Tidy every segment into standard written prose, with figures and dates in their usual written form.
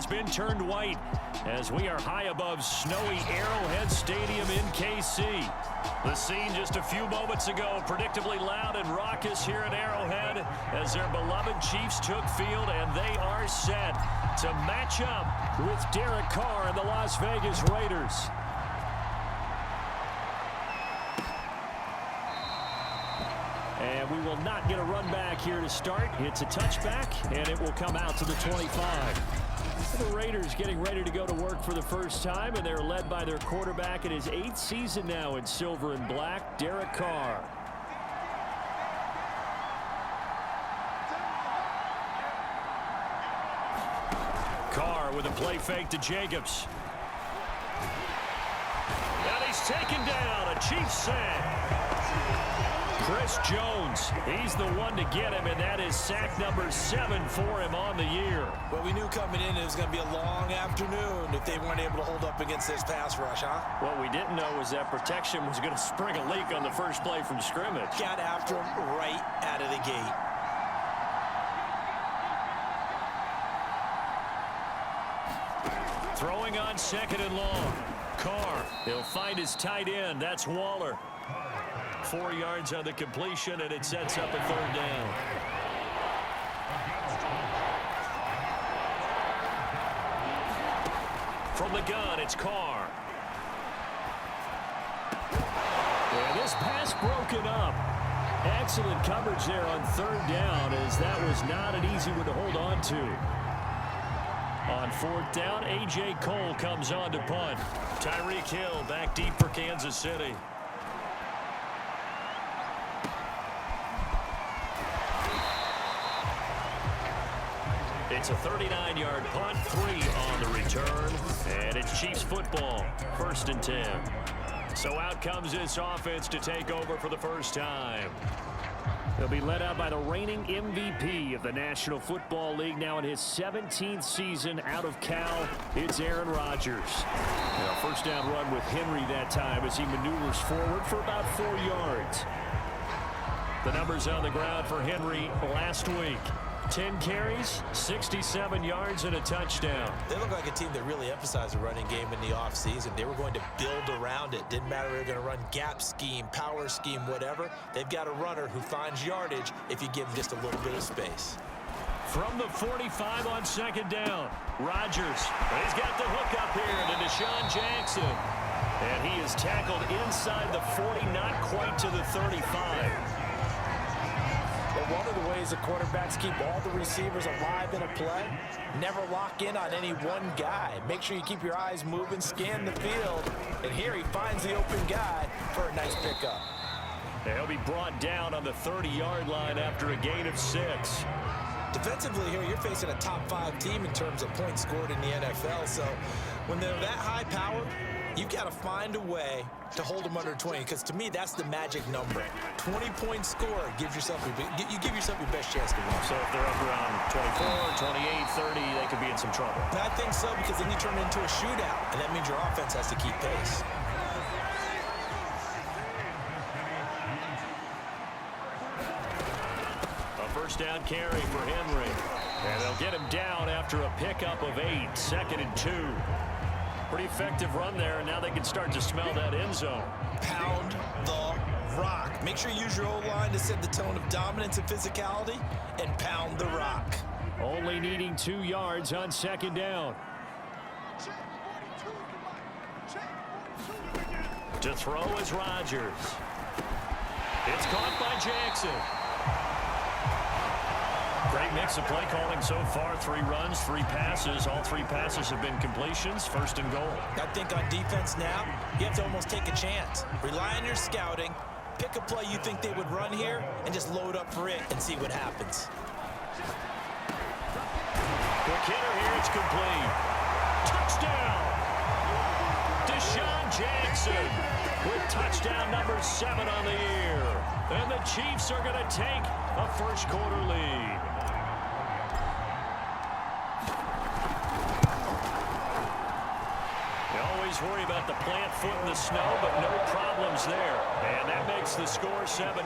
has been turned white as we are high above snowy Arrowhead Stadium in KC. The scene just a few moments ago, predictably loud and raucous here at Arrowhead as their beloved Chiefs took field, and they are set to match up with Derek Carr and the Las Vegas Raiders. And we will not get a run back here to start. It's a touchback, and it will come out to the 25. So the Raiders getting ready to go to work for the first time, and they're led by their quarterback in his 8th season now in silver and black, Derek Carr. Carr with a play fake to Jacobs. And he's taken down, a Chiefs sack. Chris Jones, he's the one to get him, and that is sack number 7 for him on the year. Well, we knew coming in it was going to be a long afternoon if they weren't able to hold up against this pass rush, huh? What we didn't know was that protection was going to spring a leak on the first play from scrimmage. Got after him right out of the gate. Throwing on 2nd and long. Carr, he'll find his tight end. That's Waller. 4 yards on the completion, and it sets up a 3rd down. From the gun, it's Carr. And this pass broken up. Excellent coverage there on 3rd down, as that was not an easy one to hold on to. On 4th down, A.J. Cole comes on to punt. Tyreek Hill back deep for Kansas City. It's a 39-yard punt, 3 on the return, and it's Chiefs football, 1st and 10. So out comes this offense to take over for the first time. They'll be led out by the reigning MVP of the National Football League, now in his 17th season out of Cal. It's Aaron Rodgers. Now, first down run with Henry that time as he maneuvers forward for about 4 yards. The numbers on the ground for Henry last week. 10 carries, 67 yards, and a touchdown. They look like a team that really emphasized the running game in the offseason. They were going to build around it. Didn't matter if they were going to run gap scheme, power scheme, whatever. They've got a runner who finds yardage if you give him just a little bit of space. From the 45 on 2nd down, Rodgers. He's got the hook up here to Deshaun Jackson. And he is tackled inside the 40, not quite to the 35. But one of the ways the quarterbacks keep all the receivers alive in a play, never lock in on any one guy. Make sure you keep your eyes moving, scan the field, and here he finds the open guy for a nice pickup. He'll be brought down on the 30-yard line after a gain of 6. Defensively here, you're facing a top 5 team in terms of points scored in the NFL, so when they're that high powered, you've got to find a way to hold them under 20, because to me, that's the magic number. 20-point score gives yourself you give yourself your best chance to win. So if they're up around 24, 28, 30, they could be in some trouble. I think so, because then you turn it into a shootout, and that means your offense has to keep pace. A first down carry for Henry. And they'll get him down after a pickup of 8, 2nd and 2. Pretty effective run there, and now they can start to smell that end zone. Pound the rock. Make sure you use your O-line to set the tone of dominance and physicality, and pound the rock. Only needing 2 yards on 2nd down. To throw is Rodgers. It's caught by Jackson. Great mix of play calling so far. 3 runs, 3 passes. All 3 passes have been completions. 1st and goal. I think on defense now, you have to almost take a chance. Rely on your scouting. Pick a play you think they would run here and just load up for it and see what happens. Quick hitter here. It's complete. Touchdown. Deshaun Jackson with touchdown number 7 on the year. And the Chiefs are going to take a first quarter lead. Worry about the plant foot in the snow, but no problems there. And that makes the score 7-0.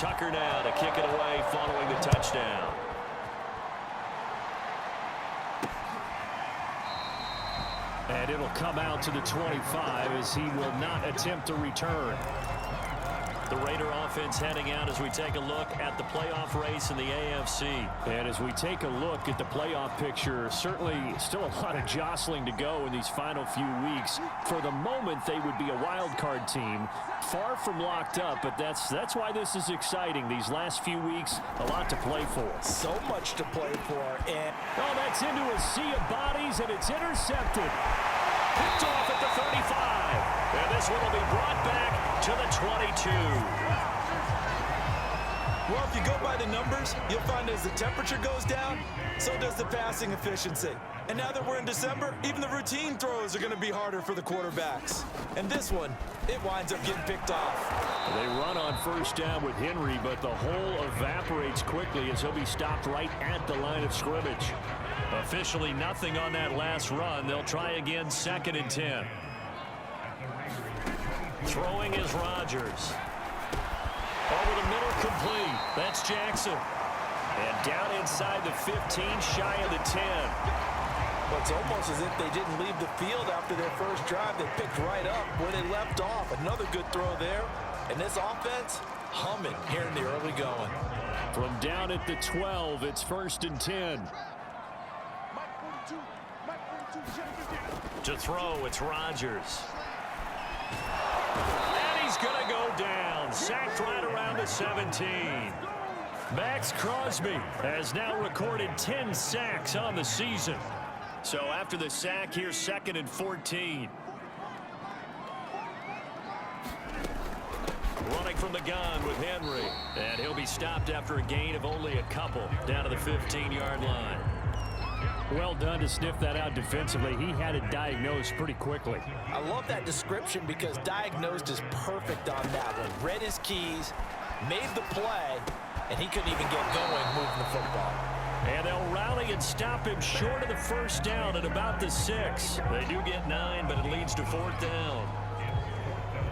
Tucker now to kick it away following the touchdown. And it'll come out to the 25 as he will not attempt to return. The Raider offense heading out as we take a look at the playoff race in the AFC. And as we take a look at the playoff picture, certainly still a lot of jostling to go in these final few weeks. For the moment, they would be a wild card team, far from locked up, but that's why this is exciting. These last few weeks, a lot to play for. So much to play for. And oh, that's into a sea of bodies, and it's intercepted. Picked off at the 35. And this one will be brought back to the 22. Well, if you go by the numbers, you'll find as the temperature goes down, so does the passing efficiency. And now that we're in December, even the routine throws are going to be harder for the quarterbacks. And this one, it winds up getting picked off. They run on first down with Henry, but the hole evaporates quickly as he'll be stopped right at the line of scrimmage. Officially nothing on that last run. They'll try again, 2nd and 10. Throwing is Rodgers. Over the middle, complete. That's Jackson. And down inside the 15, shy of the 10. Well, it's almost as if they didn't leave the field after their first drive. They picked right up where they left off. Another good throw there. And this offense, humming here in the early going. From down at the 12, it's 1st and 10. To throw, it's Rodgers. And he's going to go down. Sacked right around the 17. Max Crosby has now recorded 10 sacks on the season. So after the sack, here's 2nd and 14. Running from the gun with Henry. And he'll be stopped after a gain of only a couple down to the 15-yard line. Well done to sniff that out defensively. He had it diagnosed pretty quickly. I love that description because diagnosed is perfect on that one. Read his keys, made the play, and he couldn't even get going moving the football. And they'll rally and stop him short of the first down at about the 6. They do get 9, but it leads to 4th down.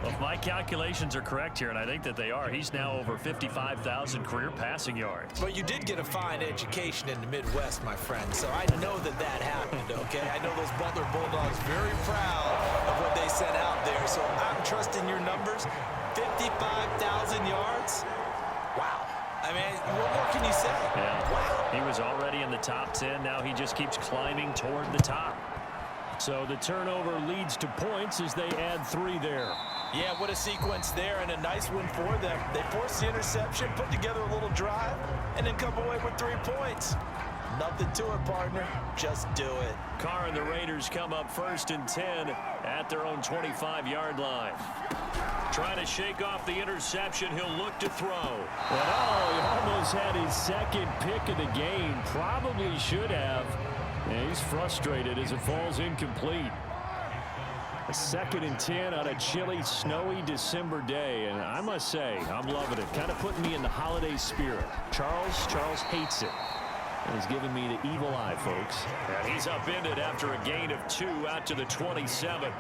Well, if my calculations are correct here, and I think that they are, he's now over 55,000 career passing yards. But you did get a fine education in the Midwest, my friend, so I know that that happened, okay? I know those Butler Bulldogs very proud of what they sent out there, so I'm trusting your numbers. 55,000 yards? Wow. I mean, what more can you say? Yeah. Wow. He was already in the top 10. Now he just keeps climbing toward the top. So the turnover leads to points as they add 3 there. Yeah, what a sequence there, and a nice one for them. They forced the interception, put together a little drive, and then come away with 3 points. Nothing to it, partner. Just do it. Carr and the Raiders come up 1st and 10 at their own 25-yard line. Trying to shake off the interception. He'll look to throw. But oh, he almost had his 2nd pick of the game. Probably should have. And he's frustrated as it falls incomplete. A 2nd and 10 on a chilly, snowy December day. And I must say, I'm loving it. Kind of putting me in the holiday spirit. Charles hates it. And he's giving me the evil eye, folks. And he's upended after a gain of 2 out to the 27.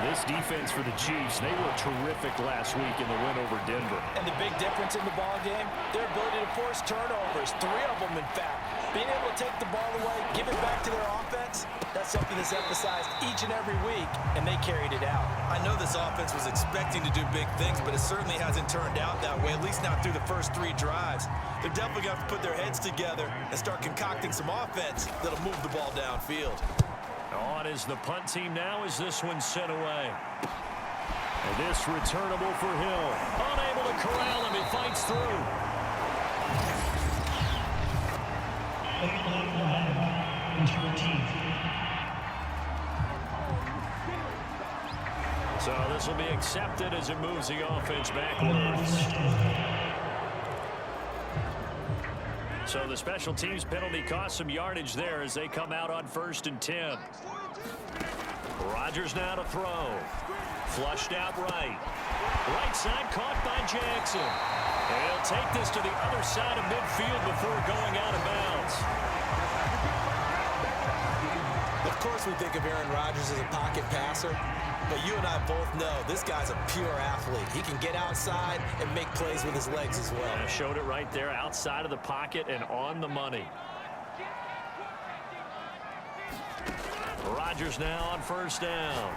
This defense for the Chiefs, they were terrific last week in the win over Denver. And the big difference in the ball game, their ability to force turnovers, 3 of them, in fact. Being able to take the ball away, give it back to their offense, that's something that's emphasized each and every week, and they carried it out. I know this offense was expecting to do big things, but it certainly hasn't turned out that way, at least not through the first 3 drives. They're definitely going to have to put their heads together and start concocting some offense that'll move the ball downfield. On is the punt team now as this one's sent away. And this returnable for Hill. Unable to corral him. He fights through. So this will be accepted as it moves the offense backwards. So the special teams penalty cost some yardage there as they come out on 1st and 10. Rodgers now to throw. Flushed out right. Right side caught by Jackson. And he'll take this to the other side of midfield before going out of bounds. Of course, we think of Aaron Rodgers as a pocket passer, but you and I both know this guy's a pure athlete. He can get outside and make plays with his legs as well. I showed it right there, outside of the pocket and on the money. Rodgers now on first down.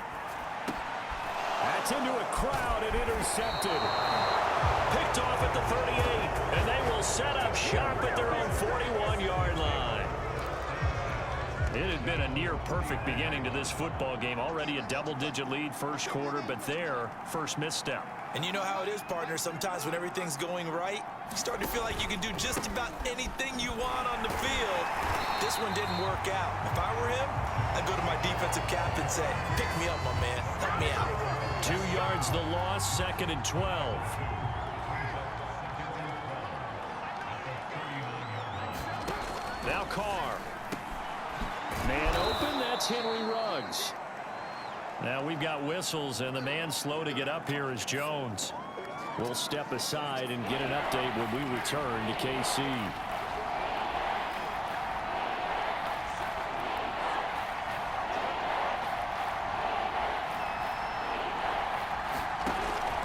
That's into a crowd and intercepted. Picked off at the 38, and they will set up shop at their own 41-yard line. It had been a near-perfect beginning to this football game. Already a double-digit lead first quarter, but their first misstep. And you know how it is, partner. Sometimes when everything's going right, you start to feel like you can do just about anything you want on the field. This one didn't work out. If I were him, I'd go to my defensive captain and say, pick me up, my man. Help me out. 2 yards the loss, 2nd and 12. Now Carr. Man open, that's Henry Ruggs. Now we've got whistles, and the man slow to get up here is Jones. We'll step aside and get an update when we return to KC.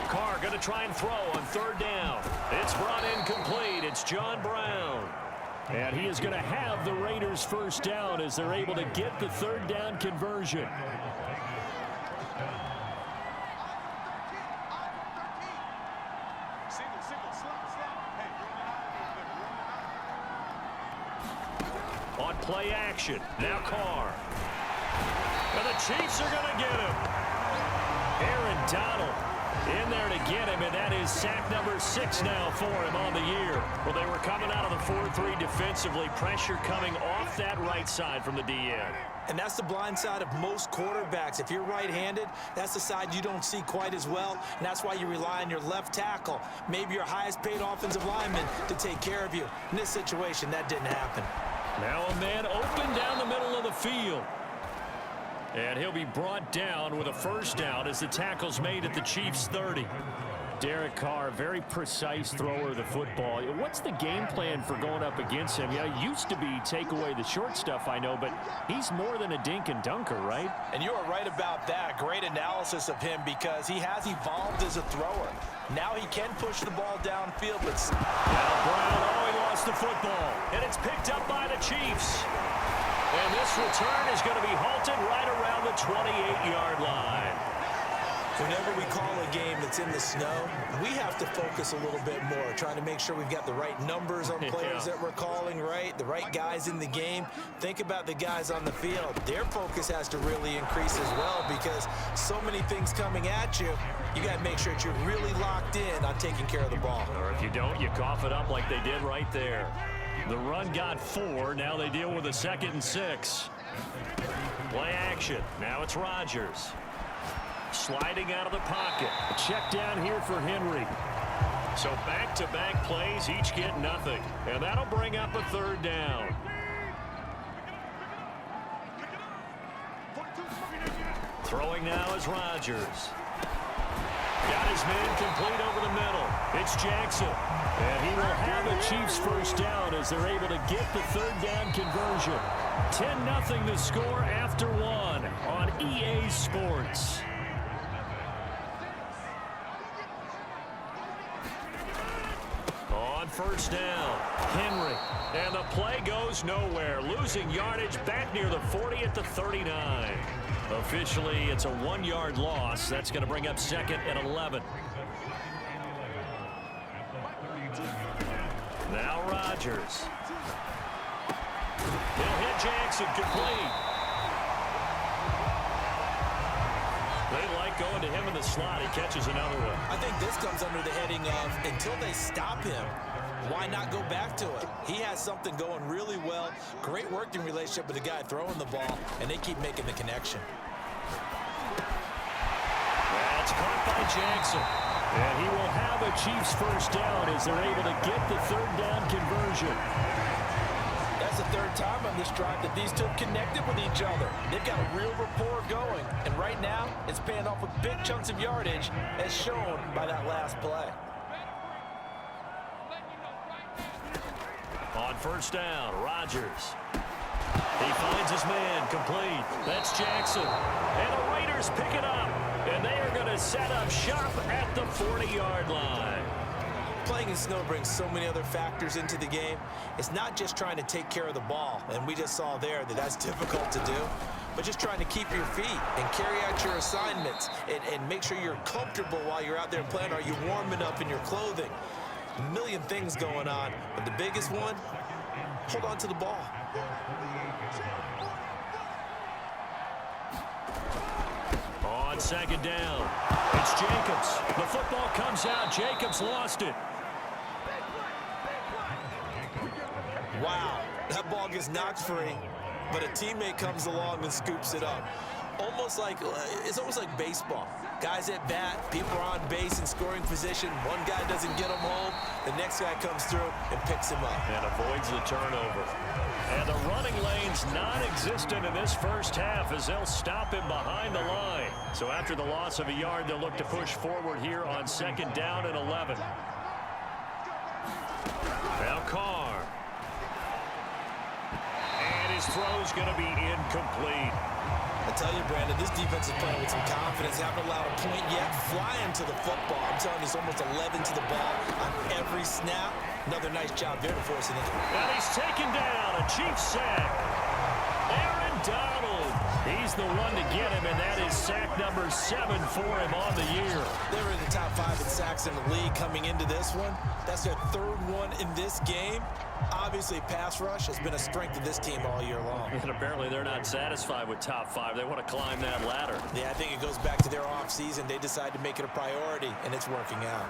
Carr going to try and throw on third down. It's brought in complete. It's John Brown. And he is going to have the Raiders first down as they're able to get the third down conversion. On play action, now Carr. And the Chiefs are going to get him. Aaron Donald in there to get him, and that is sack number 6 now for him on the year. Well, they were coming out of the 4-3 defensively. Pressure coming off that right side from the DN. And that's the blind side of most quarterbacks. If you're right-handed, that's the side you don't see quite as well, and that's why you rely on your left tackle, maybe your highest-paid offensive lineman, to take care of you. In this situation, that didn't happen. Now a man open down the middle of the field. And he'll be brought down with a first down as the tackle's made at the Chiefs' 30. Derek Carr, very precise thrower of the football. What's the game plan for going up against him? Yeah, it used to be take away the short stuff, I know, but he's more than a dink and dunker, right? And you are right about that. Great analysis of him because he has evolved as a thrower. Now he can push the ball downfield, but now Brown, he lost the football, and it's picked up by the Chiefs. And this return is going to be halted right around the 28-yard line. Whenever we call a game that's in the snow, we have to focus a little bit more, trying to make sure we've got the right numbers on players that we're calling, right? The right guys in the game. Think about the guys on the field. Their focus has to really increase as well because so many things coming at you. You got to make sure that you're really locked in on taking care of the ball. Or if you don't, you cough it up like they did right there. The run got 4. Now they deal with a 2nd and 6. Play action. Now it's Rodgers. Sliding out of the pocket. A check down here for Henry. So back-to-back plays, each get nothing. And that'll bring up a third down. Throwing now is Rodgers. Got his man complete over the middle. It's Jackson. And he will have a Chiefs first down as they're able to get the third down conversion. 10-0 the score after 1 on EA Sports. On first down, Henry. And the play goes nowhere. Losing yardage back near the 40 at the 39. Officially, it's a 1-yard loss. That's going to bring up 2nd and 11. Now Rodgers. He'll hit Jackson complete. They like going to him in the slot. He catches another one. I think this comes under the heading of until they stop him, why not go back to it? He has something going really well. Great working relationship with the guy throwing the ball, and they keep making the connection. That's caught by Jackson. And he will have a Chiefs first down as they're able to get the third down conversion. That's the third time on this drive that these two have connected with each other. They've got a real rapport going, and right now it's paying off with big chunks of yardage as shown by that last play. On first down, Rodgers. He finds his man, complete. That's Jackson. And the Raiders pick it up. And they are going to set up shop at the 40-yard line. Playing in snow brings so many other factors into the game. It's not just trying to take care of the ball, and we just saw there that that's difficult to do, but just trying to keep your feet and carry out your assignments and make sure you're comfortable while you're out there playing. Are you warm enough in your clothing? A million things going on, but the biggest one, hold on to the ball. On second down, it's Jacobs. The football comes out. Jacobs lost it. Wow, that ball gets knocked free, but a teammate comes along and scoops it up. It's almost like baseball. Guys at bat, people are on base in scoring position. One guy doesn't get him home. The next guy comes through and picks him up. And avoids the turnover. And the running lane's non-existent in this first half as they'll stop him behind the line. So after the loss of a yard, they'll look to push forward here on second down and 11. Now Carr. And his throw's going to be incomplete. I tell you, Brandon, this defense is playing with some confidence. Haven't allowed a point yet. Flying to the football. I'm telling you, it's almost 11 to the ball on every snap. Another nice job there to force it in. And he's taken down. A Chiefs sack. Aaron Donald. He's the one to get him, and that is sack number 7 for him on the year. They were in the top 5 in sacks in the league coming into this one. That's their 3rd one in this game. Obviously, pass rush has been a strength of this team all year long. And apparently they're not satisfied with top 5. They want to climb that ladder. Yeah, I think it goes back to their offseason. They decided to make it a priority, and it's working out.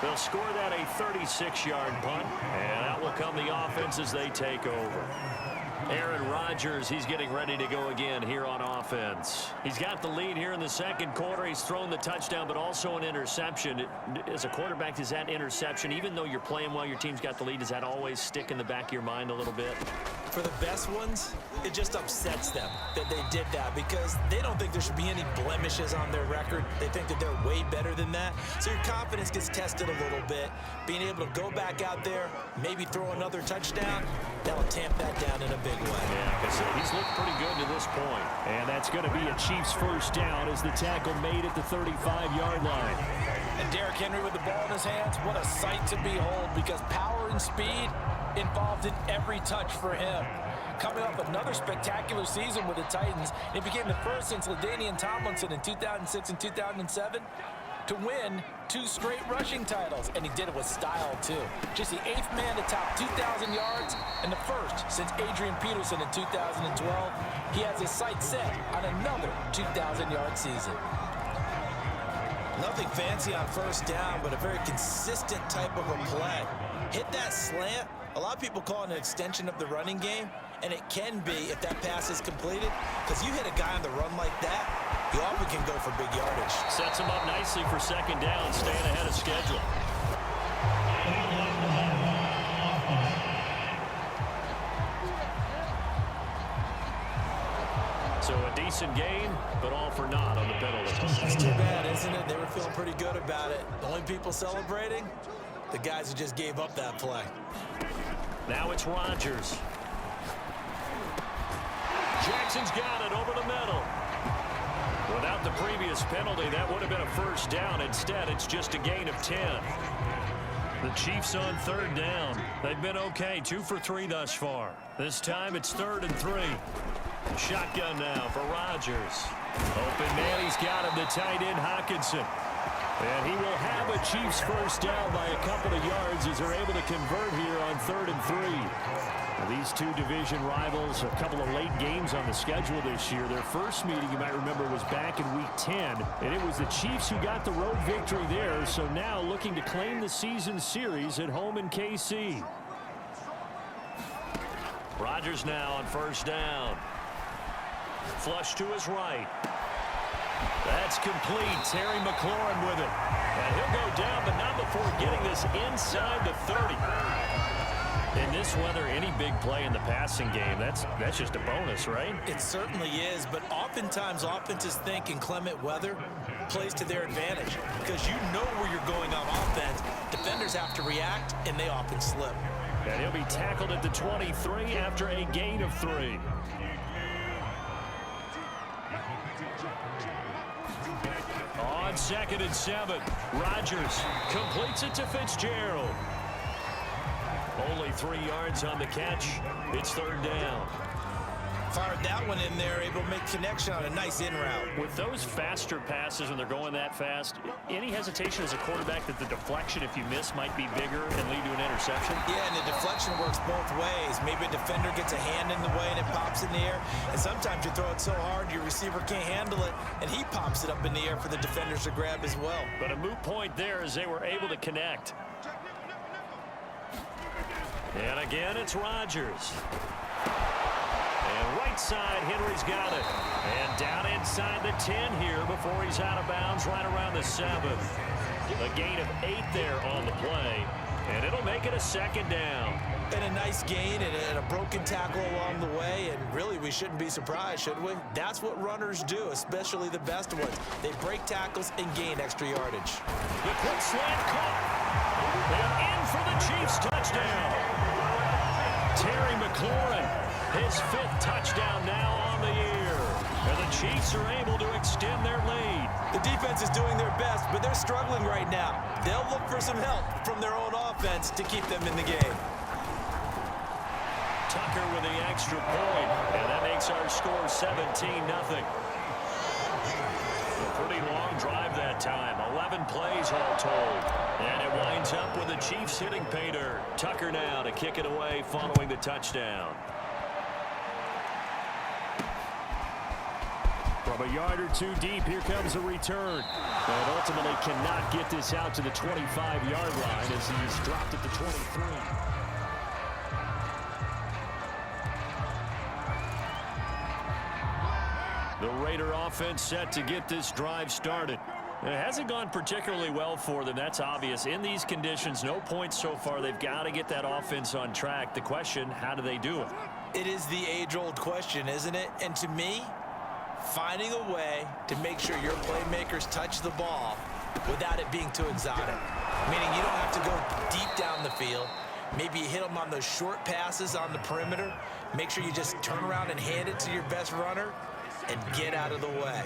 They'll score that a 36-yard punt, and out will come the offense as they take over. Aaron Rodgers, he's getting ready to go again here on offense. He's got the lead here in the second quarter. He's thrown the touchdown, but also an interception. As a quarterback, does that interception, even though you're playing well, your team's got the lead, does that always stick in the back of your mind a little bit? For the best ones, it just upsets them that they did that because they don't think there should be any blemishes on their record. They think that they're way better than that. So your confidence gets tested a little bit. Being able to go back out there, maybe throw another touchdown, that'll tamp that down in a big way. Yeah, because he's looked pretty good to this point. And that's going to be a Chiefs first down as the tackle made at the 35-yard line. And Derrick Henry with the ball in his hands, what a sight to behold because power and speed involved in every touch for him. Coming off another spectacular season with the Titans, it became the first since LaDainian Tomlinson in 2006 and 2007 to win 2 straight rushing titles, and he did it with style too. Just the 8th man to top 2,000 yards and the first since Adrian Peterson in 2012. He has his sights set on another 2,000-yard season. Nothing fancy on first down, but a very consistent type of a play. Hit that slant. A lot of people call it an extension of the running game, and it can be if that pass is completed, because you hit a guy on the run like that, you often can go for big yardage. Sets him up nicely for second down, staying ahead of schedule. So a decent gain, but all for naught on the penalty. It's too bad, isn't it? They were feeling pretty good about it. The only people celebrating, the guys who just gave up that play. Now it's Rodgers. Jackson's got it over the middle. Without the previous penalty, that would have been a first down. Instead, it's just a gain of 10. The Chiefs on third down. They've been okay, 2 for 3 thus far. This time it's 3rd and 3. Shotgun now for Rodgers. Open man, he's got him, the tight end Hockenson. And he will have a Chiefs first down by a couple of yards as they're able to convert here on 3rd and 3. Now, these two division rivals, a couple of late games on the schedule this year. Their first meeting, you might remember, was back in Week 10. And it was the Chiefs who got the road victory there. So now looking to claim the season series at home in KC. Rodgers now on first down. Flush to his right. That's complete. Terry McLaurin with it. And he'll go down, but not before getting this inside the 30. In this weather, any big play in the passing game, that's just a bonus, right? It certainly is, but oftentimes offenses think inclement weather plays to their advantage because you know where you're going on offense. Defenders have to react, and they often slip. And he'll be tackled at the 23 after a gain of 3. On 2nd and 7, Rodgers completes it to Fitzgerald. Only 3 yards on the catch. It's 3rd down. Fired that one in there, able to make connection on a nice in route. With those faster passes when they're going that fast, any hesitation as a quarterback that the deflection, if you miss, might be bigger and lead to an interception? Yeah, and the deflection works both ways. Maybe a defender gets a hand in the way and it pops in the air. And sometimes you throw it so hard your receiver can't handle it, and he pops it up in the air for the defenders to grab as well. But a moot point there as they were able to connect. And again, it's Rodgers. And right side, Henry's got it. And down inside the 10 here before he's out of bounds right around the 7. A gain of 8 there on the play. And it'll make it a 2nd down. And a nice gain and a broken tackle along the way. And really, we shouldn't be surprised, should we? That's what runners do, especially the best ones. They break tackles and gain extra yardage. The quick slant caught. And in for the Chiefs touchdown. Terry McLaurin, his 5th touchdown now on the year. And the Chiefs are able to extend their lead. The defense is doing their best, but they're struggling right now. They'll look for some help from their own offense to keep them in the game. Tucker with the extra point, and that makes our score 17-0. A pretty long drive that time, 11 plays all told. And it winds up with the Chiefs hitting pay dirt. Tucker now to kick it away following the touchdown. From a yard or 2 deep, here comes a return. And ultimately cannot get this out to the 25-yard line as he's dropped at the 23. The Raider offense set to get this drive started. It hasn't gone particularly well for them. That's obvious. In these conditions, no points so far. They've got to get that offense on track. The question, how do they do it? It is the age-old question, isn't it? And to me, finding a way to make sure your playmakers touch the ball without it being too exotic. Meaning you don't have to go deep down the field. Maybe you hit them on those short passes on the perimeter. Make sure you just turn around and hand it to your best runner and get out of the way.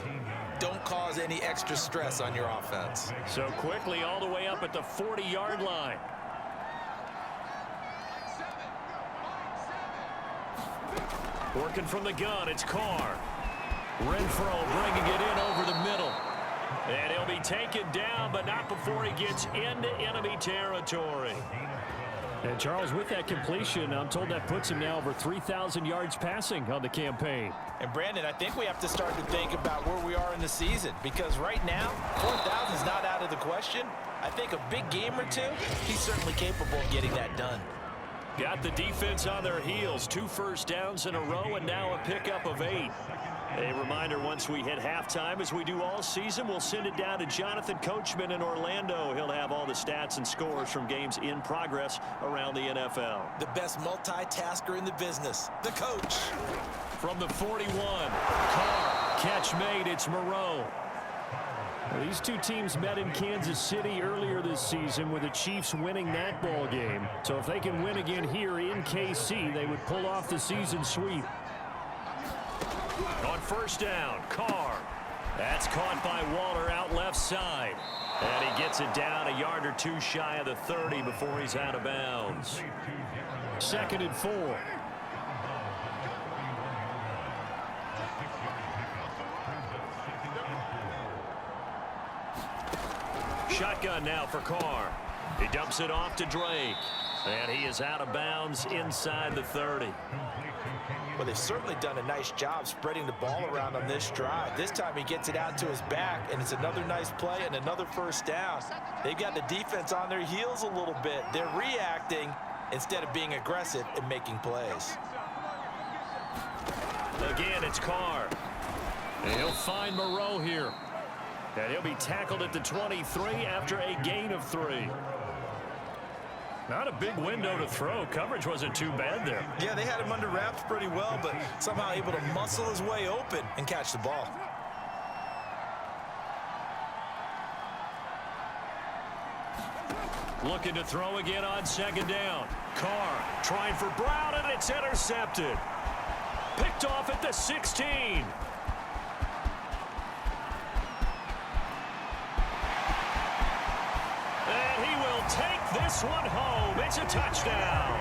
Don't cause any extra stress on your offense. So quickly all the way up at the 40-yard line. Working from the gun, it's Carr. Renfro bringing it in over the middle. And he'll be taken down, but not before he gets into enemy territory. And Charles, with that completion, I'm told that puts him now over 3,000 yards passing on the campaign. And Brandon, I think we have to start to think about where we are in the season, because right now, 4,000 is not out of the question. I think a big game or 2, he's certainly capable of getting that done. Got the defense on their heels. 2 first downs in a row, and now a pickup of 8. A reminder, once we hit halftime, as we do all season, we'll send it down to Jonathan Coachman in Orlando. He'll have all the stats and scores from games in progress around the NFL. The best multitasker in the business, the coach. From the 41, Carr, catch made, it's Moreau. Well, these two teams met in Kansas City earlier this season with the Chiefs winning that ball game. So if they can win again here in KC, they would pull off the season sweep. On first down, Carr. That's caught by Waller out left side. And he gets it down a yard or 2 shy of the 30 before he's out of bounds. 2nd and 4. Shotgun now for Carr. He dumps it off to Drake. And he is out of bounds inside the 30. Well, they've certainly done a nice job spreading the ball around on this drive. This time he gets it out to his back, and it's another nice play and another first down. They've got the defense on their heels a little bit. They're reacting instead of being aggressive and making plays. Again, it's Carr. And he'll find Moreau here. And he'll be tackled at the 23 after a gain of 3. Not a big window to throw. Coverage wasn't too bad there. Yeah, they had him under wraps pretty well, but somehow able to muscle his way open and catch the ball. Looking to throw again on second down. Carr trying for Brown, and it's intercepted. Picked off at the 16. And he will take this one home. It's a touchdown.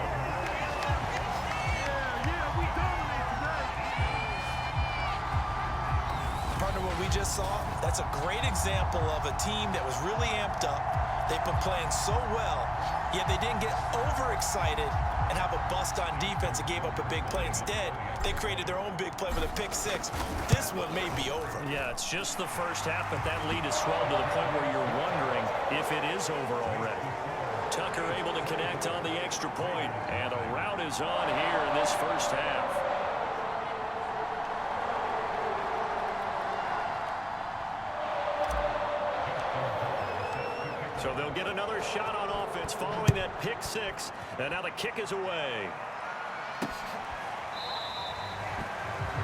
Partner, what we just saw, that's a great example of a team that was really amped up. They've been playing so well, yet they didn't get overexcited and have a bust on defense and gave up a big play. Instead, they created their own big play with a pick six. This one may be over. Yeah, it's just the first half, but that lead has swelled to the point where you're wondering if it is over already. Tucker able to connect on the extra point, and a rout is on here in this first half. So they'll get another shot on offense following that pick six, and now the kick is away.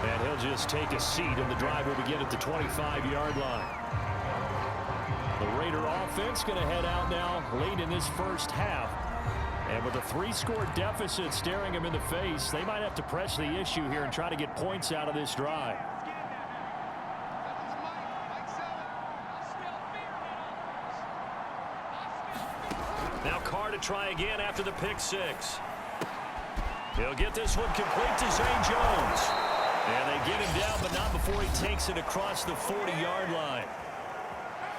And he'll just take a seat, and the drive will begin at the 25-yard line. The Raider offense going to head out now late in this first half. And with a 3-score deficit staring them in the face, they might have to press the issue here and try to get points out of this drive. Now Carr to try again after the pick six. He'll get this one complete to Zane Jones. And they get him down, but not before he takes it across the 40-yard line.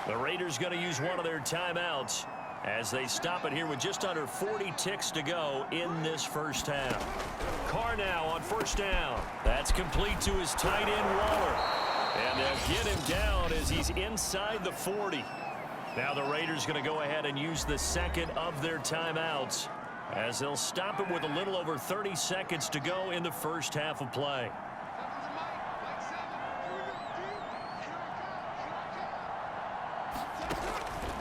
The Raiders going to use one of their timeouts as they stop it here with just under 40 ticks to go in this first half. Carr now on first down. That's complete to his tight end, Waller. And they'll get him down as he's inside the 40. Now the Raiders going to go ahead and use the second of their timeouts as they'll stop it with a little over 30 seconds to go in the first half of play.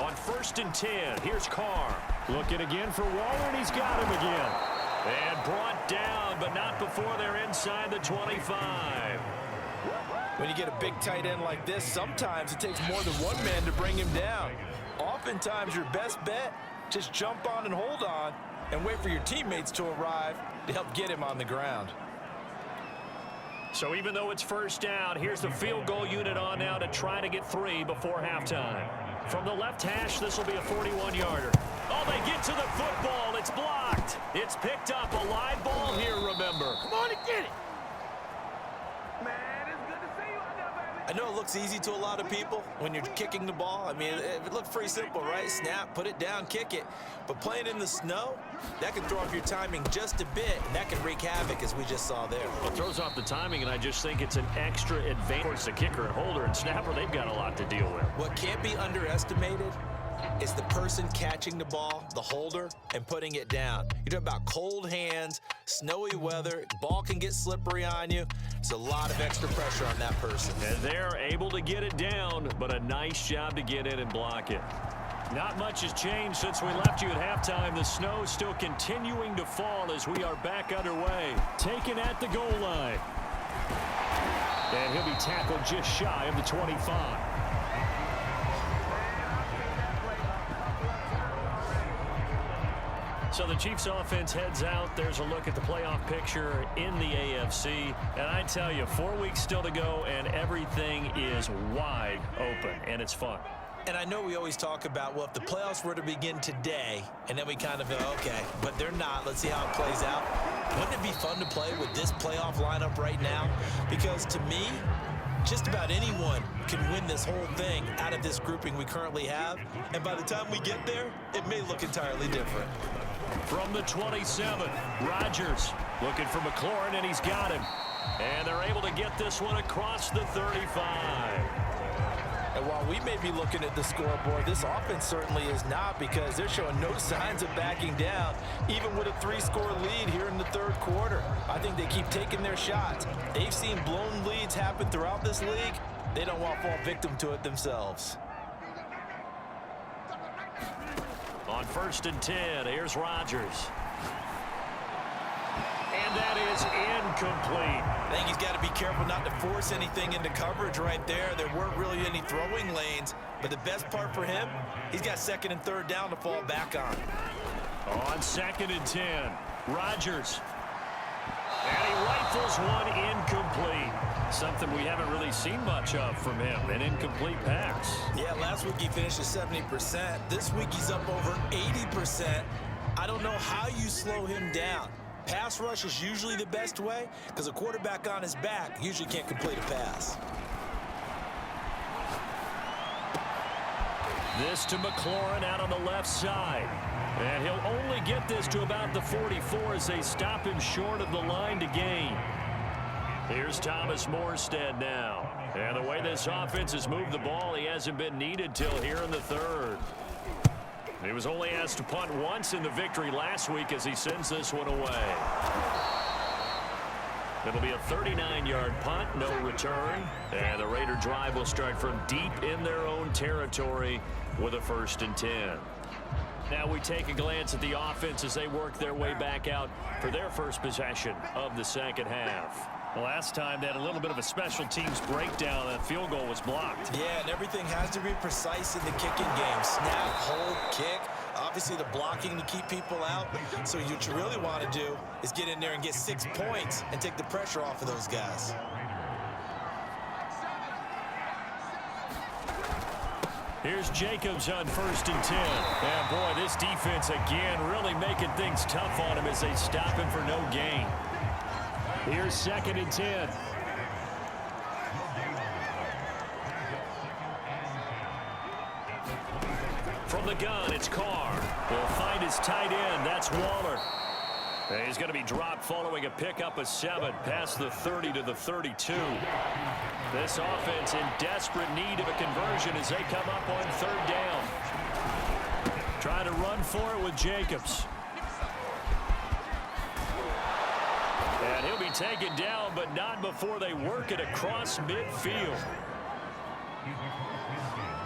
On 1st and 10, here's Carr. Looking again for Waller, and he's got him again. And brought down, but not before they're inside the 25. When you get a big tight end like this, sometimes it takes more than one man to bring him down. Oftentimes, your best bet, just jump on and hold on and wait for your teammates to arrive to help get him on the ground. So even though it's first down, here's the field goal unit on now to try to get 3 before halftime. From the left hash, this will be a 41-yarder. Oh, they get to the football. It's blocked. It's picked up. A live ball here, remember. Come on and get it. I know it looks easy to a lot of people when you're kicking the ball. I mean, it looks pretty simple, right? Snap, put it down, kick it. But playing in the snow, that can throw off your timing just a bit, and that can wreak havoc, as we just saw there. Well, it throws off the timing, and I just think it's an extra advantage. Of course, the kicker and holder and snapper, they've got a lot to deal with. What can't be underestimated is the person catching the ball, the holder, and putting it down. You're talking about cold hands, snowy weather, ball can get slippery on you. It's a lot of extra pressure on that person. And they're able to get it down, but a nice job to get in and block it. Not much has changed since we left you at halftime. The snow still continuing to fall as we are back underway. Taken at the goal line. And he'll be tackled just shy of the 25. So the Chiefs offense heads out. There's a look at the playoff picture in the AFC. And I tell you, 4 weeks still to go, and everything is wide open, and it's fun. And I know we always talk about, well, if the playoffs were to begin today, and then we kind of go, okay, but they're not. Let's see how it plays out. Wouldn't it be fun to play with this playoff lineup right now? Because to me, just about anyone can win this whole thing out of this grouping we currently have. And by the time we get there, it may look entirely different. From the 27, Rodgers looking for McLaurin, and he's got him. And they're able to get this one across the 35. And while we may be looking at the scoreboard, this offense certainly is not, because they're showing no signs of backing down, even with a 3-score lead here in the third quarter. I think they keep taking their shots. They've seen blown leads happen throughout this league. They don't want to fall victim to it themselves. On 1st and 10, here's Rodgers. And that is incomplete. I think he's got to be careful not to force anything into coverage right there. There weren't really any throwing lanes, but the best part for him, he's got second and third down to fall back on. On 2nd and 10, Rodgers. And he rifles one incomplete. Something we haven't really seen much of from him, an incomplete pass. Yeah, last week he finished at 70%. This week he's up over 80%. I don't know how you slow him down. Pass rush is usually the best way because a quarterback on his back usually can't complete a pass. This to McLaurin out on the left side. And he'll only get this to about the 44 as they stop him short of the line to gain. Here's Thomas Morstead now. And the way this offense has moved the ball, he hasn't been needed till here in the third. He was only asked to punt once in the victory last week as he sends this one away. It'll be a 39-yard punt, no return. And the Raider drive will start from deep in their own territory with a 1st and 10. Now we take a glance at the offense as they work their way back out for their first possession of the second half. Last time they had a little bit of a special teams breakdown. That field goal was blocked. Yeah, and everything has to be precise in the kicking game. Snap, hold, kick. Obviously the blocking to keep people out. So what you really want to do is get in there and get 6 points and take the pressure off of those guys. Here's Jacobs on 1st and 10. And boy, this defense again really making things tough on him as they stop him for no gain. Here's 2nd and 10. From the gun, it's Carr. He'll find his tight end. That's Waller. And he's going to be dropped following a pickup of 7 past the 30 to the 32. This offense in desperate need of a conversion as they come up on 3rd down. Trying to run for it with Jacobs. And he'll be taken down, but not before they work it across midfield.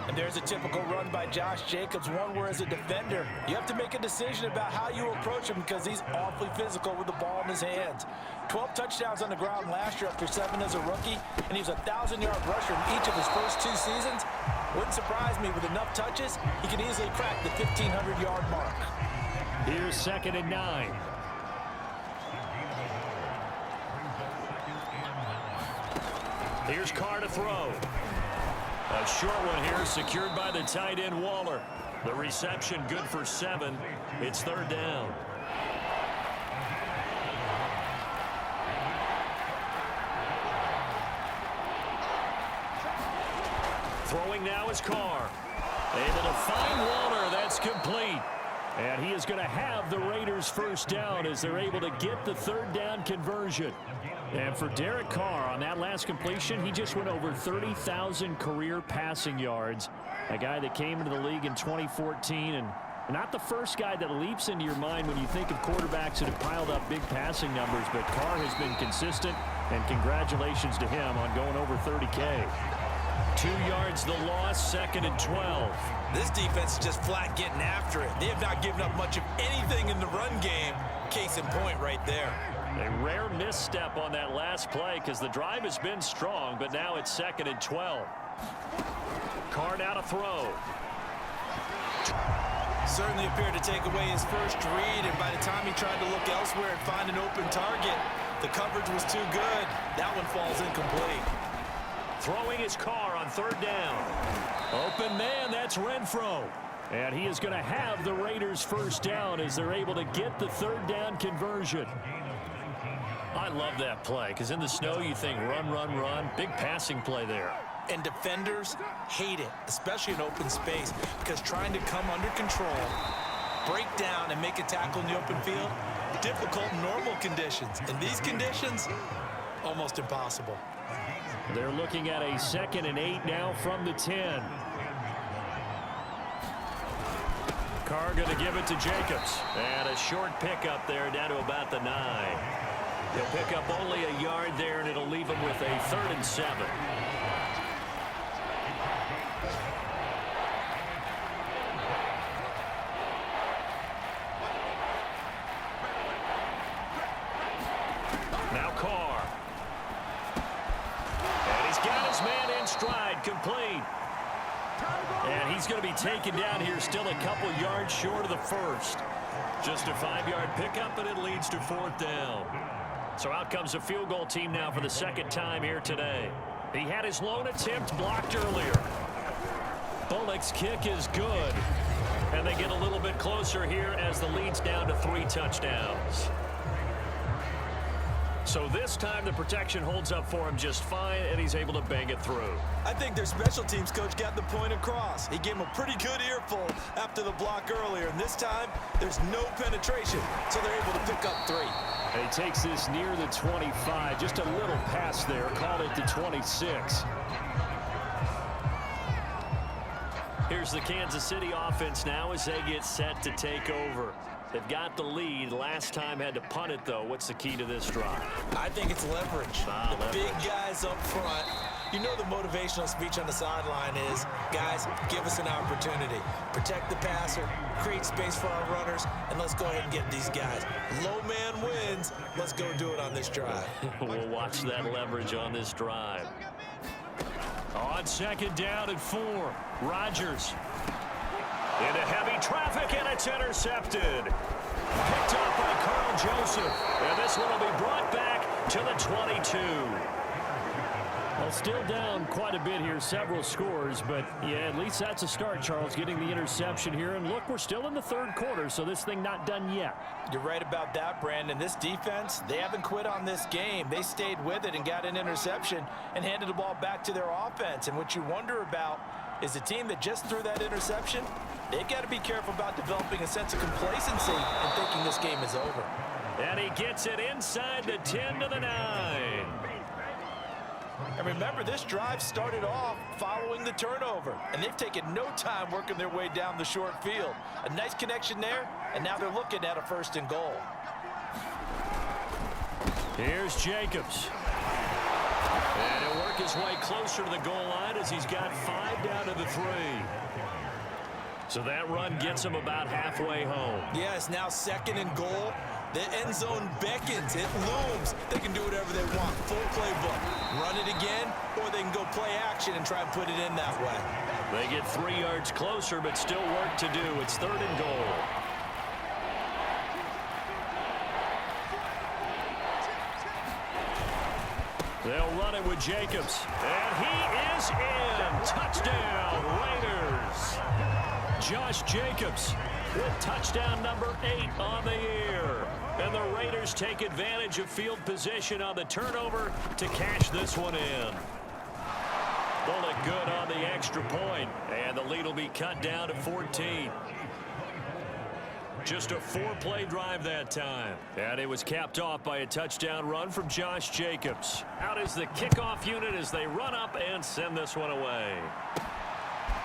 And there's a typical run by Josh Jacobs, one where as a defender, you have to make a decision about how you approach him because he's awfully physical with the ball in his hands. 12 touchdowns on the ground last year after 7 as a rookie, and he was a 1,000-yard rusher in each of his first 2 seasons. Wouldn't surprise me with enough touches, he can easily crack the 1,500-yard mark. Here's 2nd and 9. Here's Carr to throw. A short one here secured by the tight end Waller. The reception good for 7. It's 3rd down. Throwing now is Carr. Able to find Waller. That's complete. And he is going to have the Raiders' 1st down as they're able to get the 3rd down conversion. And for Derek Carr, on that last completion, he just went over 30,000 career passing yards. A guy that came into the league in 2014 and not the first guy that leaps into your mind when you think of quarterbacks that have piled up big passing numbers, but Carr has been consistent, and congratulations to him on going over 30K. 2 yards the loss, 2nd and 12. This defense is just flat getting after it. They have not given up much of anything in the run game. Case in point right there. A rare misstep on that last play because the drive has been strong, but now it's 2nd and 12. Carr now to throw. Certainly appeared to take away his first read, and by the time he tried to look elsewhere and find an open target, the coverage was too good. That one falls incomplete. Throwing his Carr on 3rd down. Open man, that's Renfro. And he is going to have the Raiders' 1st down as they're able to get the 3rd down conversion. I love that play because in the snow you think run, run, run. Big passing play there. And defenders hate it, especially in open space, because trying to come under control, break down, and make a tackle in the open field, difficult in normal conditions. In these conditions, almost impossible. They're looking at a 2nd and 8 now from the 10. Carr going to give it to Jacobs. And a short pickup there down to about the 9. He'll pick up only a yard there, and it'll leave him with a 3rd and 7. complete. And he's going to be taken down here still a couple yards short of the first. Just a 5-yard pickup, and it leads to 4th down. So out comes the field goal team now for the second time here today. He had his lone attempt blocked earlier. Bullock's kick is good. And they get a little bit closer here as the lead's down to 3 touchdowns. So this time the protection holds up for him just fine, and he's able to bang it through. I think their special teams coach got the point across. He gave him a pretty good earful after the block earlier, and this time there's no penetration, so they're able to pick up 3. And he takes this near the 25, just a little pass there, called it the 26. Here's the Kansas City offense now as they get set to take over. They've got the lead. Last time had to punt it, though. What's the key to this drive? I think it's leverage. The big guys up front. You know the motivational speech on the sideline is, guys, give us an opportunity. Protect the passer, create space for our runners, and let's go ahead and get these guys. Low man wins. Let's go do it on this drive. We'll watch that leverage on this drive. On 2nd down and 4, Rodgers. Into heavy traffic, and it's intercepted. Picked up by Carl Joseph. And this one will be brought back to the 22. Well, still down quite a bit here, several scores, but yeah, at least that's a start, Charles, getting the interception here. And look, we're still in the 3rd quarter, so this thing not done yet. You're right about that, Brandon. This defense, they haven't quit on this game. They stayed with it and got an interception and handed the ball back to their offense. And what you wonder about is the team that just threw that interception, they've got to be careful about developing a sense of complacency and thinking this game is over. And he gets it inside the 10 to the 9. And remember, this drive started off following the turnover, and they've taken no time working their way down the short field. A nice connection there, and now they're looking at a 1st and goal. Here's Jacobs. And he'll work his way closer to the goal line as he's got 5 down to the 3. So that run gets him about halfway home. Yeah, it's now 2nd and goal. The end zone beckons. It looms. They can do whatever they want. Full playbook. Run it again, or they can go play action and try and put it in that way. They get 3 yards closer, but still work to do. It's 3rd and goal. They'll run it with Jacobs. And he is in. Touchdown, Raiders. Josh Jacobs with touchdown number 8 on the year. And the Raiders take advantage of field position on the turnover to cash this one in. Bullock good on the extra point, and the lead will be cut down to 14. Just a 4-play drive that time. And it was capped off by a touchdown run from Josh Jacobs. Out is the kickoff unit as they run up and send this one away.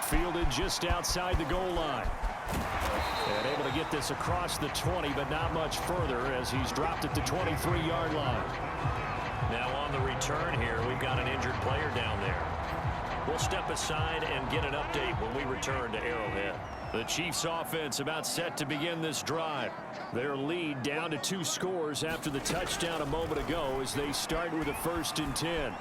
Fielded just outside the goal line. And able to get this across the 20, but not much further as he's dropped at the 23-yard line. Now on the return here, we've got an injured player down there. We'll step aside and get an update when we return to Arrowhead. The Chiefs offense about set to begin this drive. Their lead down to 2 scores after the touchdown a moment ago as they start with a 1st and 10.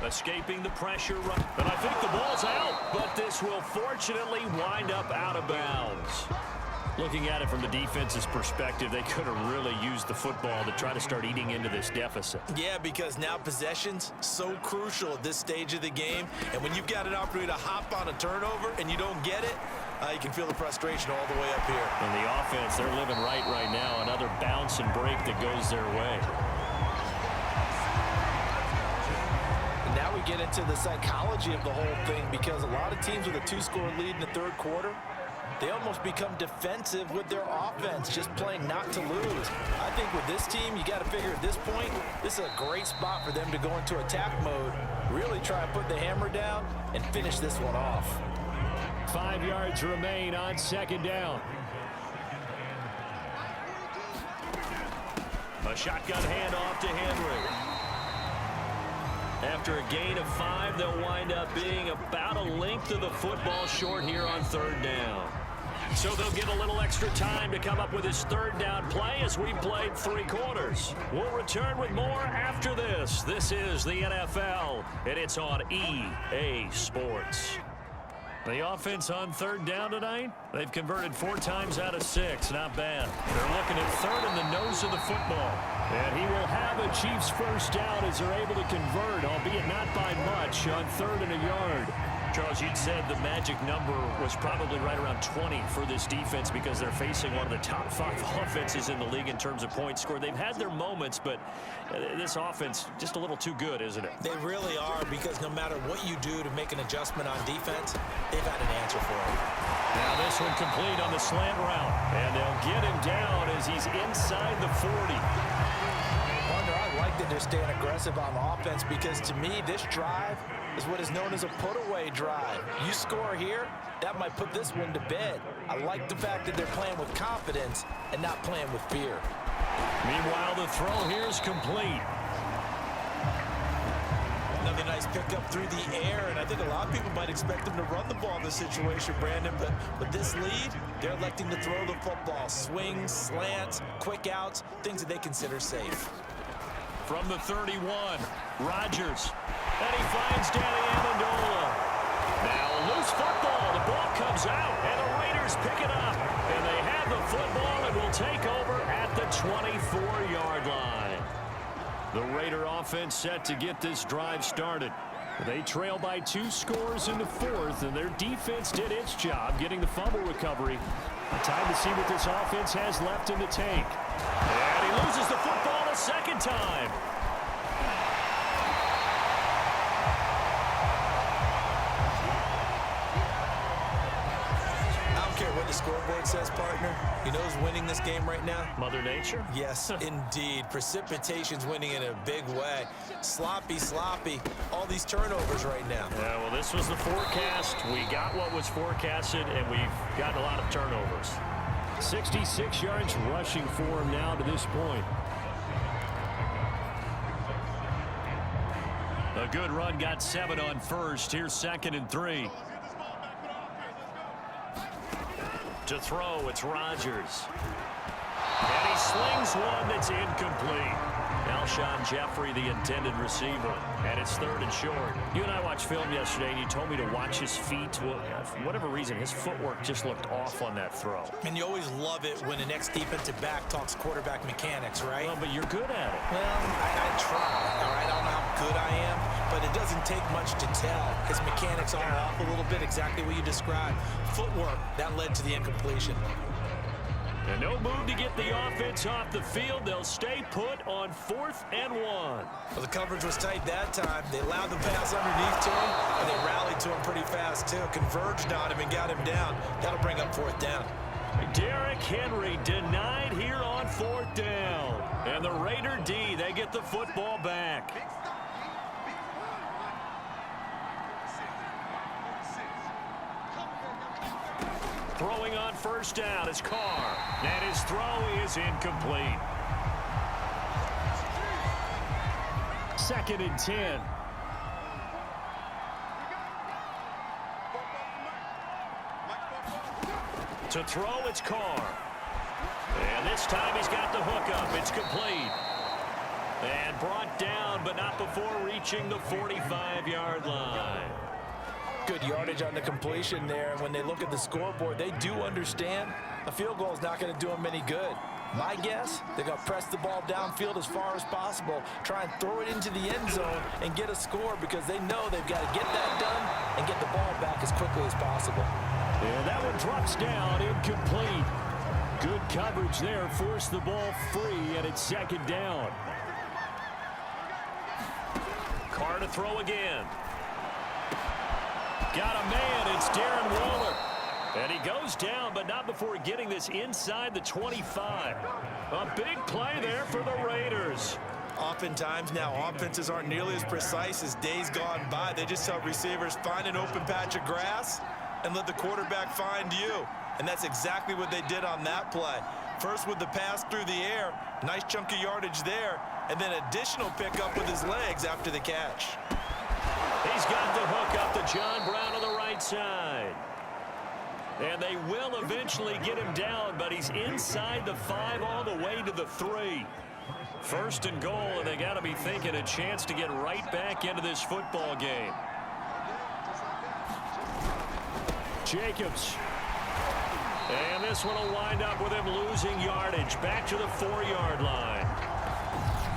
Escaping the pressure, and I think the ball's out, but this will fortunately wind up out of bounds. Looking at it from the defense's perspective, they could have really used the football to try to start eating into this deficit. Yeah, because now possession's so crucial at this stage of the game, and when you've got an opportunity to hop on a turnover and you don't get it, you can feel the frustration all the way up here. And the offense, they're living right now. Another bounce and break that goes their way. Now we get into the psychology of the whole thing, because a lot of teams with a 2-score lead in the 3rd quarter, they almost become defensive with their offense, just playing not to lose. I think with this team, you got to figure at this point, this is a great spot for them to go into attack mode, really try and put the hammer down and finish this one off. 5 yards remain on 2nd down. A shotgun handoff to Henry. After a gain of 5, they'll wind up being about a length of the football short here on 3rd down. So they'll get a little extra time to come up with his third down play as we played 3 quarters. We'll return with more after this. This is the NFL, and it's on EA Sports. The offense on third down tonight, they've converted 4 times out of 6. Not bad. They're looking at third in the nose of the football. And he will have a Chiefs first down as they're able to convert, albeit not by much, on 3rd and a yard. Charles, you'd said the magic number was probably right around 20 for this defense because they're facing one of the top 5 offenses in the league in terms of points scored. They've had their moments, but this offense just a little too good, isn't it? They really are, because no matter what you do to make an adjustment on defense, they've got an answer for it. Now this one complete on the slant route, and they'll get him down as he's inside the 40. Partner, I like that they're staying aggressive on offense, because to me, this drive is what is known as a put-away drive. You score here, that might put this one to bed. I like the fact that they're playing with confidence and not playing with fear. Meanwhile, the throw here is complete. Another nice pickup through the air, and I think a lot of people might expect them to run the ball in this situation, Brandon, but with this lead, they're electing to throw the football. Swings, slants, quick outs, things that they consider safe. From the 31, Rodgers. And he finds Danny Amendola. Now a loose football. The ball comes out, and the Raiders pick it up. And they have the football and will take over at the 24-yard line. The Raider offense set to get this drive started. They trail by 2 scores in the 4th, and their defense did its job getting the fumble recovery. Time to see what this offense has left in the tank. And he loses the football a second time. What the scoreboard says, partner, you know who's winning this game right now? Mother Nature? Yes, indeed. Precipitation's winning in a big way. Sloppy, all these turnovers right now. Yeah, well, this was the forecast. We got what was forecasted, and we've gotten a lot of turnovers. 66 yards rushing for him now to this point. A good run, got 7 on first. Here's 2nd and 3. To throw, it's Rodgers. And he slings one that's incomplete. Alshon Jeffrey, the intended receiver. And it's 3rd and short. You and I watched film yesterday, and you told me to watch his feet. Well, for whatever reason, his footwork just looked off on that throw. And you always love it when the next defensive back talks quarterback mechanics, right? Well, but you're good at it. Well, I try, all right? I don't know how good I am, but it doesn't take much to tell. His mechanics are off a little bit, exactly what you described. Footwork, that led to the incompletion. And no move to get the offense off the field. They'll stay put on 4th and 1. Well, the coverage was tight that time. They allowed the pass underneath to him, and they rallied to him pretty fast, too. Converged on him and got him down. That'll bring up 4th down. Derrick Henry denied here on 4th down. And the Raider D, they get the football back. Throwing on 1st down is Carr. And his throw is incomplete. 2nd and 10. To throw, it's Carr. And this time he's got the hookup. It's complete. And brought down, but not before reaching the 45-yard line. Good yardage on the completion there. And when they look at the scoreboard, they do understand a field goal is not going to do them any good. My guess, they're going to press the ball downfield as far as possible, try and throw it into the end zone and get a score, because they know they've got to get that done and get the ball back as quickly as possible. And that one drops down, incomplete. Good coverage there, forced the ball free, and it's 2nd down. Carr to throw again. Got a man, it's Darren Waller. And he goes down, but not before getting this inside the 25. A big play there for the Raiders. Oftentimes now, offenses aren't nearly as precise as days gone by. They just tell receivers, find an open patch of grass and let the quarterback find you. And that's exactly what they did on that play. First with the pass through the air, nice chunk of yardage there, and then additional pickup with his legs after the catch. He's got the hook up to John Brown on the right side. And they will eventually get him down, but he's inside the 5 all the way to the 3. First and goal, and they got to be thinking a chance to get right back into this football game. Jacobs. And this one will wind up with him losing yardage back to the 4-yard line.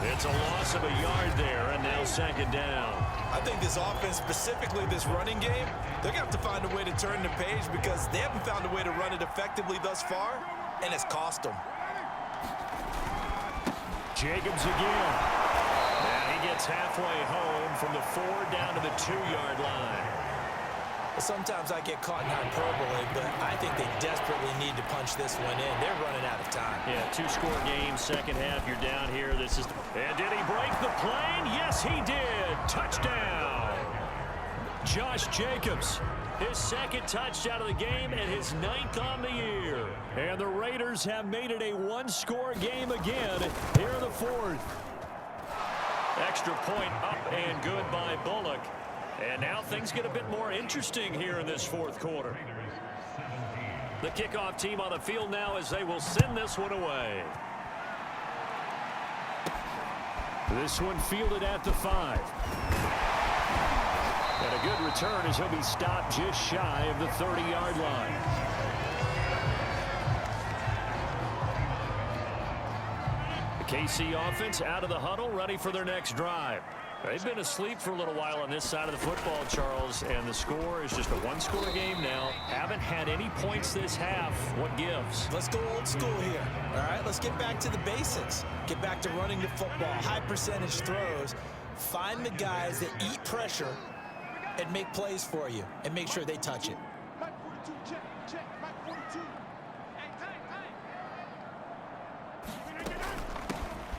It's a loss of a yard there, and now second down. I think this offense, specifically this running game, they're going to have to find a way to turn the page because they haven't found a way to run it effectively thus far, and it's cost them. Jacobs again. And he gets halfway home from the 4 down to the 2-yard line. Sometimes I get caught in hyperbole, but I think they desperately need to punch this one in. They're running out of time. Yeah, 2-score game, second half, you're down here. And did he break the plane? Yes, he did. Touchdown. Josh Jacobs, his second touchdown of the game and his 9th on the year. And the Raiders have made it a 1-score game again here in the 4th. Extra point up and good by Bullock. And now things get a bit more interesting here in this 4th quarter. The kickoff team on the field now as they will send this one away. This one fielded at the 5. And a good return as he'll be stopped just shy of the 30-yard line. The KC offense out of the huddle, ready for their next drive. They've been asleep for a little while on this side of the football, Charles, and the score is just a 1-score game now. Haven't had any points this half. What gives? Let's go old school here. All right, let's get back to the basics. Get back to running the football, high percentage throws. Find the guys that eat pressure and make plays for you and make sure they touch it.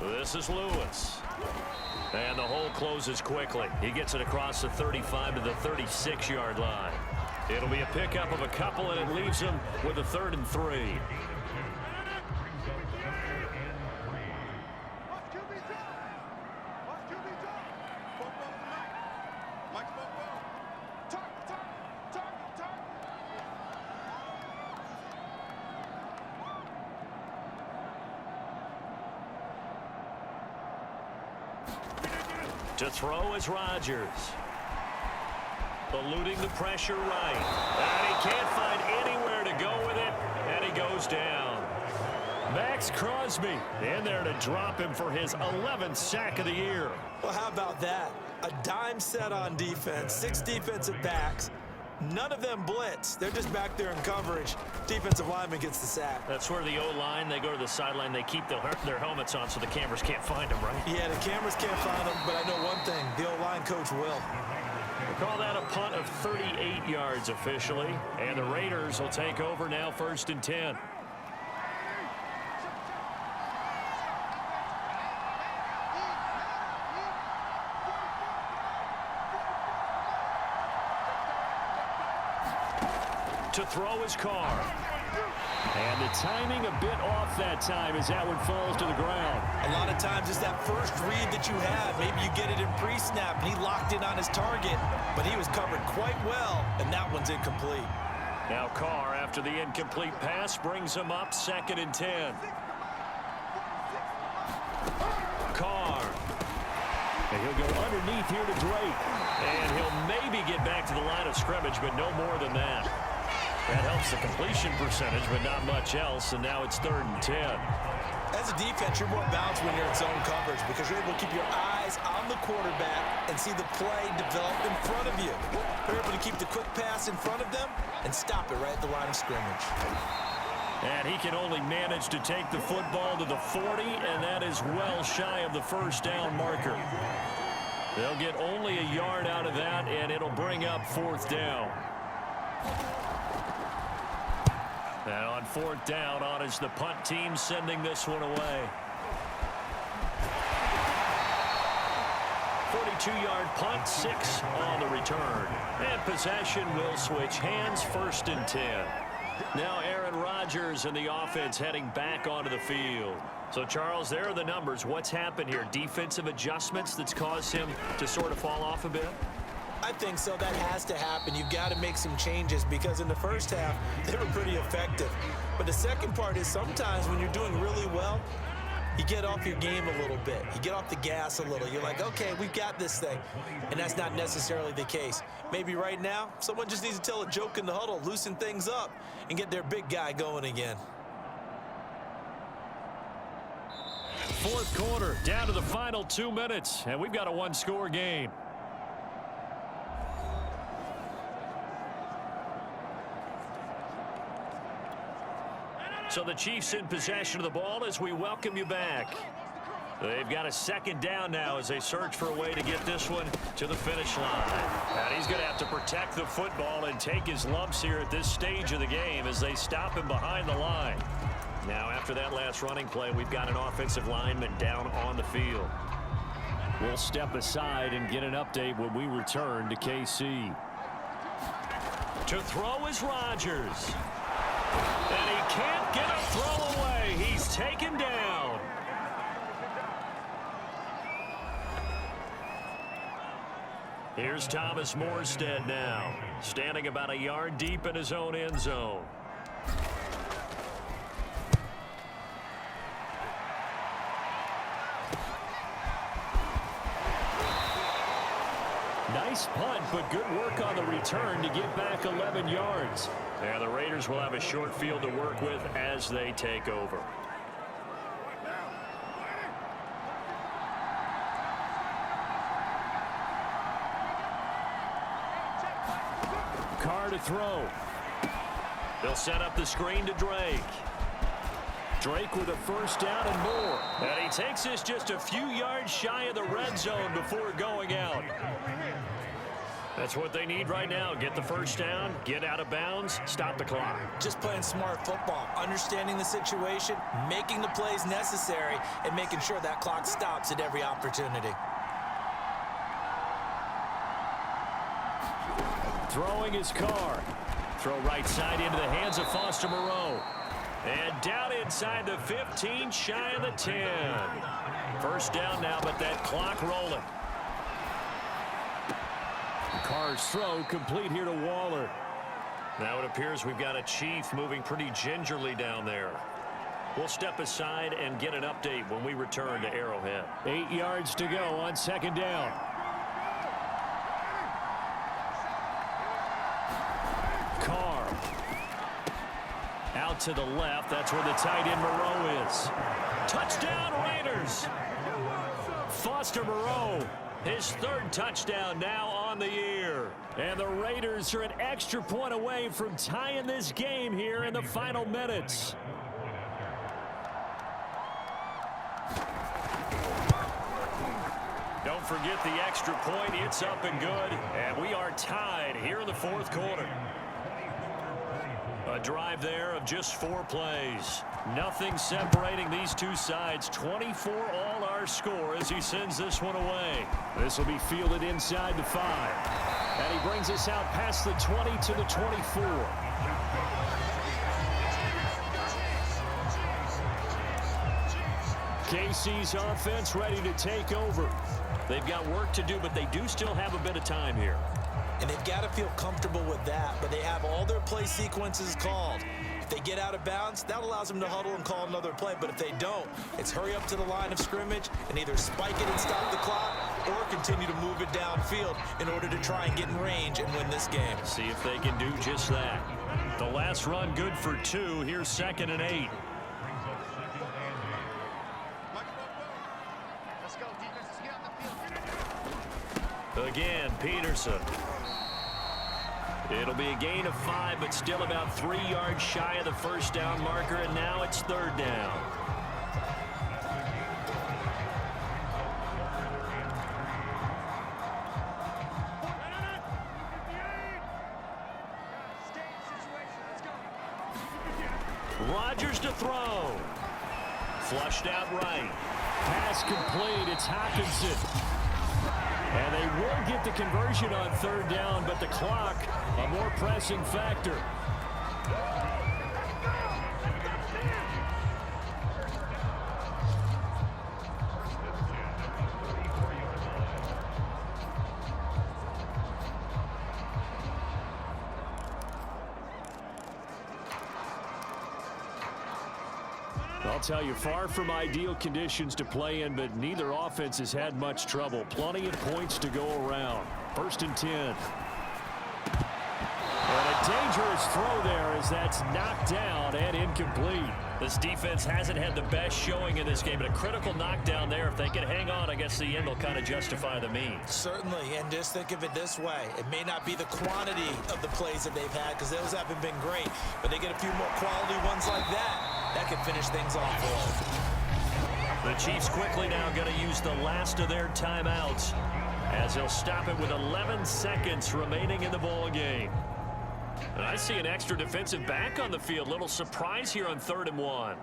This is Lewis. And the hole closes quickly. He gets it across the 35 to the 36-yard line. It'll be a pickup of a couple, and it leaves him with a 3rd and 3. To throw is Rodgers. Eluding the pressure right. And he can't find anywhere to go with it, and he goes down. Max Crosby in there to drop him for his 11th sack of the year. Well, how about that? A dime set on defense, 6 defensive backs. None of them blitz. They're just back there in coverage. Defensive lineman gets the sack. That's where the O-line, they go to the sideline, they keep their helmets on so the cameras can't find them, right? Yeah, the cameras can't find them, but I know one thing. The O-line coach will. We'll call that a punt of 38 yards officially. And the Raiders will take over now, 1st and 10. To throw his car. And the timing a bit off that time as that one falls to the ground. A lot of times it's that first read that you have. Maybe you get it in pre-snap, and he locked in on his target, but he was covered quite well, and that one's incomplete. Now Carr, after the incomplete pass, brings him up 2nd and 10. Carr. And he'll go underneath here to Drake. And he'll maybe get back to the line of scrimmage, but no more than that. That helps the completion percentage, but not much else, and now it's 3rd and 10. As a defense, you're more balanced when you're in zone coverage because you're able to keep your eyes on the quarterback and see the play develop in front of you. You're able to keep the quick pass in front of them and stop it right at the line of scrimmage. And he can only manage to take the football to the 40, and that is well shy of the 1st down marker. They'll get only a yard out of that, and it'll bring up 4th down. Now on 4th down, on is the punt team sending this one away. 42-yard punt, 6 on the return. And possession will switch hands, 1st and 10. Now Aaron Rodgers and the offense heading back onto the field. So, Charles, there are the numbers. What's happened here? Defensive adjustments that's caused him to sort of fall off a bit? I think so. That has to happen. You've got to make some changes because in the first half, they were pretty effective. But the second part is sometimes when you're doing really well, you get off your game a little bit. You get off the gas a little. You're like, okay, we've got this thing. And that's not necessarily the case. Maybe right now, someone just needs to tell a joke in the huddle, loosen things up, and get their big guy going again. Fourth quarter, down to the final 2 minutes, and we've got a one-score game. So the Chiefs in possession of the ball as we welcome you back. They've got a second down now as they search for a way to get this one to the finish line. And he's going to have to protect the football and take his lumps here at this stage of the game as they stop him behind the line. Now, after that last running play, we've got an offensive lineman down on the field. We'll step aside and get an update when we return to KC. To throw is Rodgers. And he can't get a throw away. He's taken down. Here's Thomas Morstead now, standing about a yard deep in his own end zone. Nice punt, but good work on the return to get back 11 yards. And the Raiders will have a short field to work with as they take over. Carr to throw. They'll set up the screen to Drake. Drake with a first down and more. And he takes this just a few yards shy of the red zone before going out. That's what they need right now. Get the first down, get out of bounds, stop the clock. Just playing smart football, understanding the situation, making the plays necessary, and making sure that clock stops at every opportunity. Throwing his Carr. Throw right side into the hands of Foster Moreau. And down inside the 15, shy of the 10. First down now, but that clock rolling. Carr's throw complete here to Waller. Now it appears we've got a Chief moving pretty gingerly down there. We'll step aside and get an update when we return to Arrowhead. 8 yards to go on second down. Carr. Out to the left. That's where the tight end Moreau is. Touchdown Raiders. Foster Moreau. His third touchdown now on the year. And the Raiders are an extra point away from tying this game here in the final minutes. Don't forget the extra point. It's up and good. And we are tied here in the fourth quarter. A drive there of just 4 plays. Nothing separating these two sides. 24 all our score as he sends this one away. This will be fielded inside the 5. And he brings us out past the 20 to the 24. KC's offense ready to take over. They've got work to do, but they do still have a bit of time here. And they've got to feel comfortable with that, but they have all their play sequences called. If they get out of bounds, that allows them to huddle and call another play. But if they don't, it's hurry up to the line of scrimmage and either spike it and stop the clock or continue to move it downfield in order to try and get in range and win this game. See if they can do just that. The last run good for 2. Here's 2nd and 8. Again, Peterson. It'll be a gain of 5, but still about 3 yards shy of the first down marker, and now it's 3rd down. Rodgers to throw. Flushed out right. Pass complete. It's Hockenson. And they will get the conversion on 3rd down, but the clock, a more pressing factor. I'll tell you, far from ideal conditions to play in, but neither offense has had much trouble. Plenty of points to go around. 1st and 10. And a dangerous throw there as that's knocked down and incomplete. This defense hasn't had the best showing in this game, but a critical knockdown there. If they can hang on, I guess the end will kind of justify the means. Certainly, and just think of it this way. It may not be the quantity of the plays that they've had because those haven't been great, but they get a few more quality ones like that. That could finish things off for them. The Chiefs quickly now going to use the last of their timeouts as they'll stop it with 11 seconds remaining in the ball game. And I see an extra defensive back on the field. Little surprise here on 3rd and 1.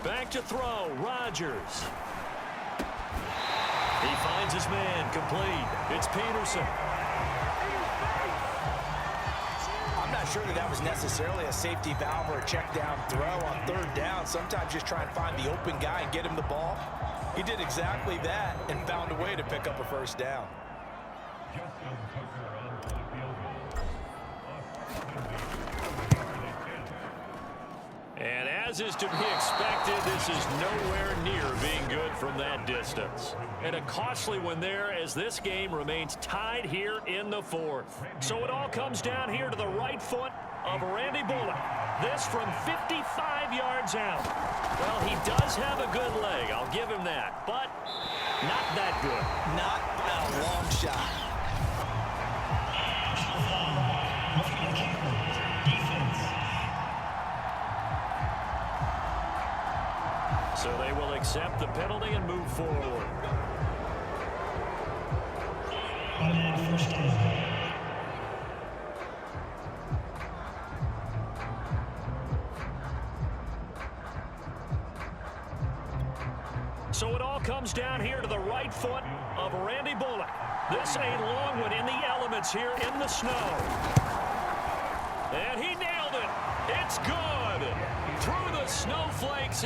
Back to throw. Rodgers. He finds his man. Complete. It's Peterson. I'm not sure that was necessarily a safety valve or a check down throw on 3rd down. Sometimes just try and find the open guy and get him the ball. He did exactly that and found a way to pick up a 1st down. And as is to be expected, this is nowhere near being good from that distance. And a costly one there as this game remains tied here in the 4th. So it all comes down here to the right foot of Randy Bullock. This from 55 yards out. Well, he does have a good leg. I'll give him that. But not that good. Not a long shot. So they will accept the penalty and move forward. So it all comes down here to the right foot of Randy Bullock. This a long one in the elements here in the snow. And he nailed it. It's good. Through the snowflakes.